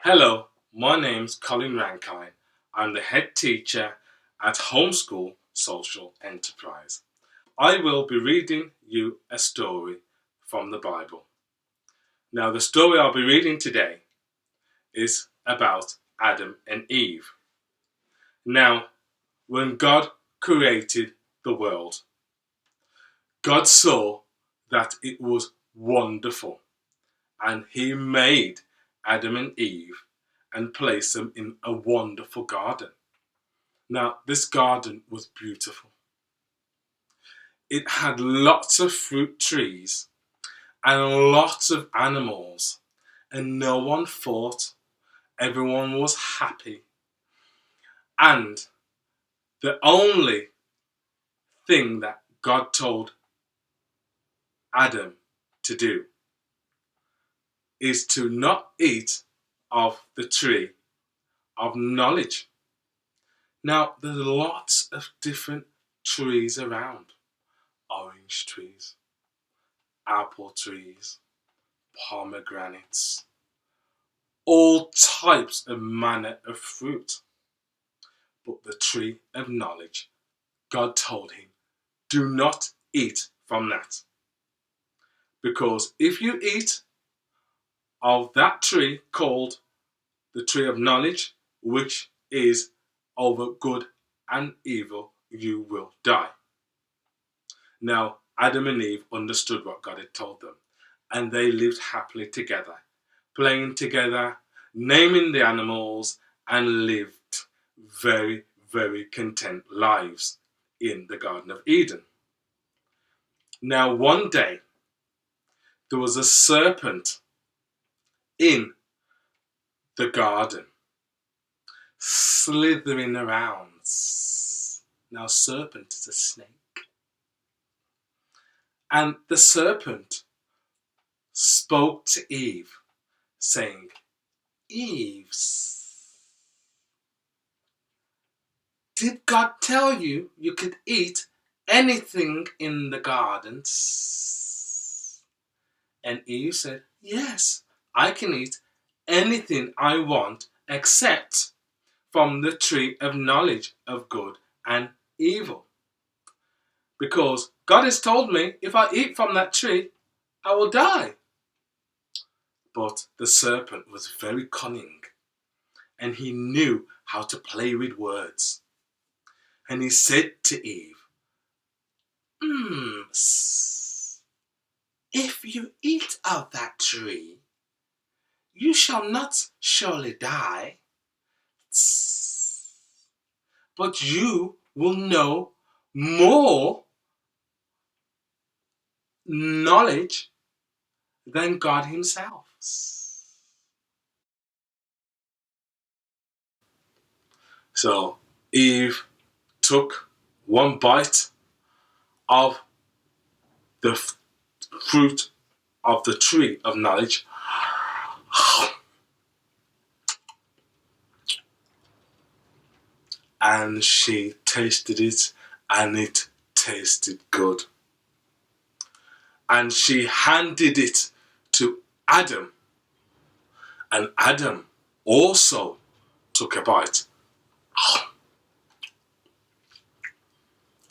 Hello, my name's Colin Rankine. I'm the head teacher at Homeschool Social Enterprise. I will be reading you a story from the Bible. Now, the story I'll be reading today is about Adam and Eve. Now, when God created the world, God saw that it was wonderful, and He made Adam and Eve and placed them in a wonderful garden. Now, this garden was beautiful. It had lots of fruit trees and lots of animals, and no one fought. Everyone was happy. And the only thing that God told Adam to do is to not eat of the tree of knowledge. Now, there's lots of different trees around. Orange trees, apple trees, pomegranates, all types of manner of fruit. But the tree of knowledge, God told him, do not eat from that. Because if you eat of that tree called the tree of knowledge, which is over good and evil, you will die. Now, Adam and Eve understood what God had told them, and they lived happily together, playing together, naming the animals, and lived very, very content lives in the Garden of Eden. Now, one day, there was a serpent in the garden, slithering around. Now, serpent is a snake. And the serpent spoke to Eve, saying, Eve, did God tell you you could eat anything in the gardens? And Eve said, yes, I can eat anything I want except from the tree of knowledge of good and evil. Because God has told me if I eat from that tree, I will die. But the serpent was very cunning, and he knew how to play with words. And he said to Eve, if you eat of that tree, you shall not surely die, but you will know more knowledge than God himself. So Eve took one bite of the fruit of the tree of knowledge, and she tasted it, and it tasted good. And she handed it to Adam, and Adam also took a bite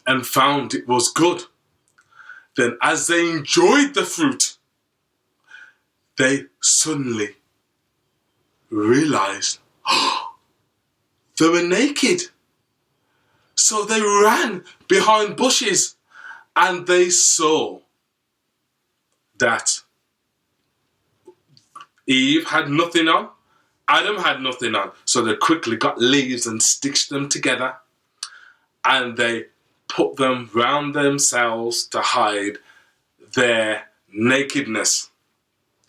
and found it was good. Then as they enjoyed the fruit, they suddenly realized they were naked. So they ran behind bushes, and they saw that Eve had nothing on, Adam had nothing on. So they quickly got leaves and stitched them together, and they put them round themselves to hide their nakedness.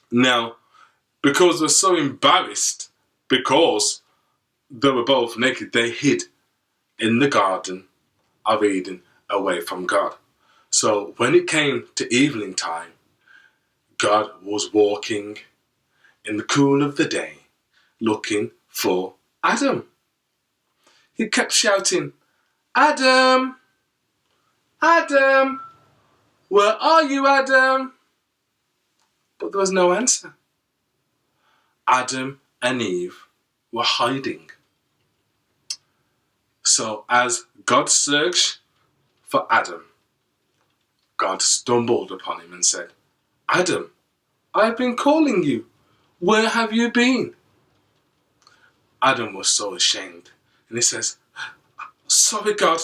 Now, because they're so embarrassed, because they were both naked, they hid in the Garden of Eden away from God. So when it came to evening time, God was walking in the cool of the day looking for Adam. He kept shouting, Adam! Adam! Where are you, Adam? But there was no answer. Adam and Eve were hiding. So as God searched for Adam, God stumbled upon him and said, "Adam, I've been calling you. Where have you been?" Adam was so ashamed, and he says, "Sorry, God,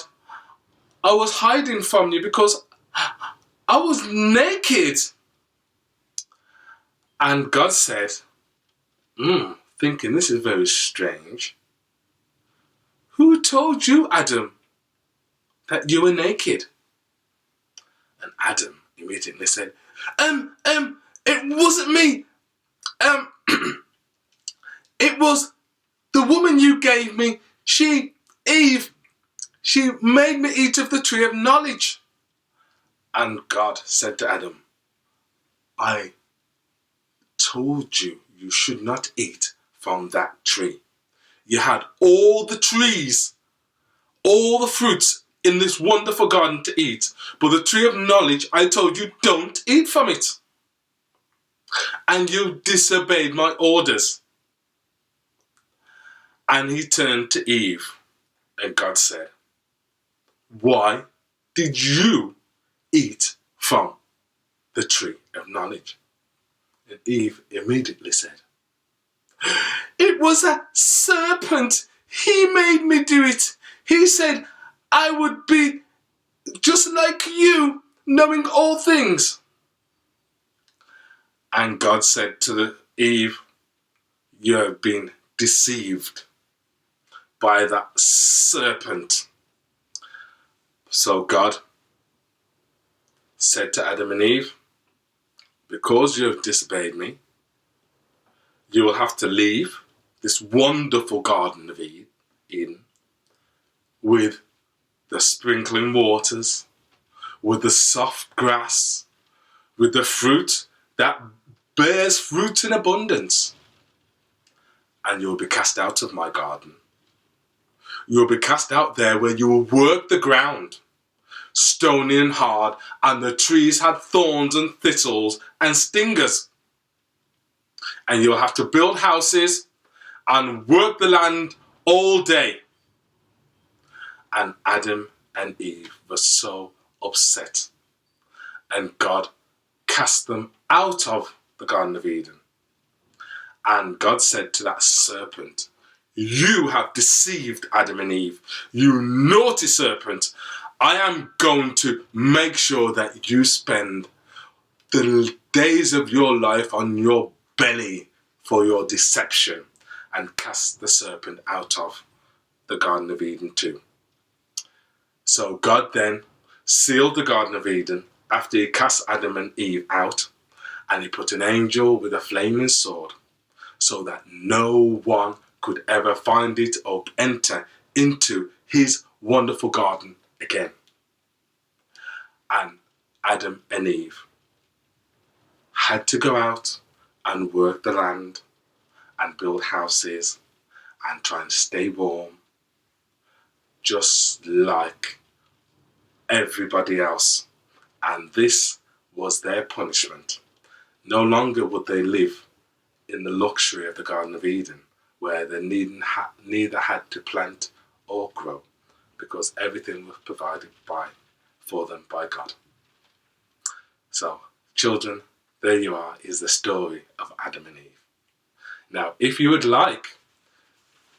I was hiding from you because I was naked." And God said, thinking this is very strange, "Who told you, Adam, that you were naked?" And Adam immediately said, it wasn't me. It was the woman you gave me. Eve, she made me eat of the tree of knowledge." And God said to Adam, "I told you you should not eat from that tree. You had all the trees, all the fruits in this wonderful garden to eat, but the tree of knowledge, I told you, don't eat from it. And you disobeyed my orders." And he turned to Eve, and God said, "Why did you eat from the tree of knowledge?" And Eve immediately said, "It was a serpent. He made me do it. He said I would be just like you, knowing all things." And God said to Eve, "You have been deceived by that serpent." So God said to Adam and Eve, "Because you have disobeyed me, you will have to leave this wonderful Garden of Eden with the sprinkling waters, with the soft grass, with the fruit that bears fruit in abundance. And you will be cast out of my garden. You will be cast out there where you will work the ground, stony and hard, and the trees had thorns and thistles and stingers. And you'll have to build houses and work the land all day." And Adam and Eve were so upset, and God cast them out of the Garden of Eden. And God said to that serpent, "You have deceived Adam and Eve. You naughty serpent. I am going to make sure that you spend the days of your life on your belly for your deception," and cast the serpent out of the Garden of Eden too. So God then sealed the Garden of Eden after he cast Adam and Eve out, and he put an angel with a flaming sword so that no one could ever find it or enter into his wonderful garden again. And Adam and Eve had to go out and work the land and build houses and try and stay warm, just like everybody else. And this was their punishment. No longer would they live in the luxury of the Garden of Eden, where they neither had to plant or grow, because everything was provided for them by God. So, children, there you are, is the story of Adam and Eve. Now, if you would like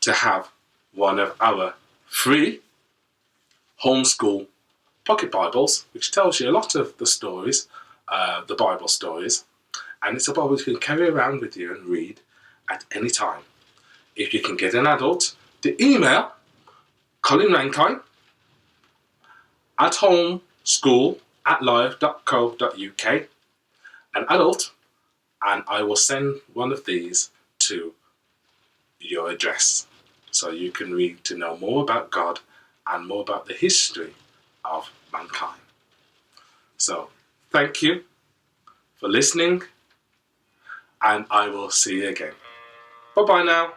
to have one of our free homeschool pocket Bibles, which tells you a lot of the stories, the Bible stories, and it's a Bible you can carry around with you and read at any time. If you can get an adult to email Colin Rankine at homeschool@live.co.uk, an adult, and I will send one of these to your address so you can read to know more about God and more about the history of mankind. So, thank you for listening, and I will see you again. Bye-bye now.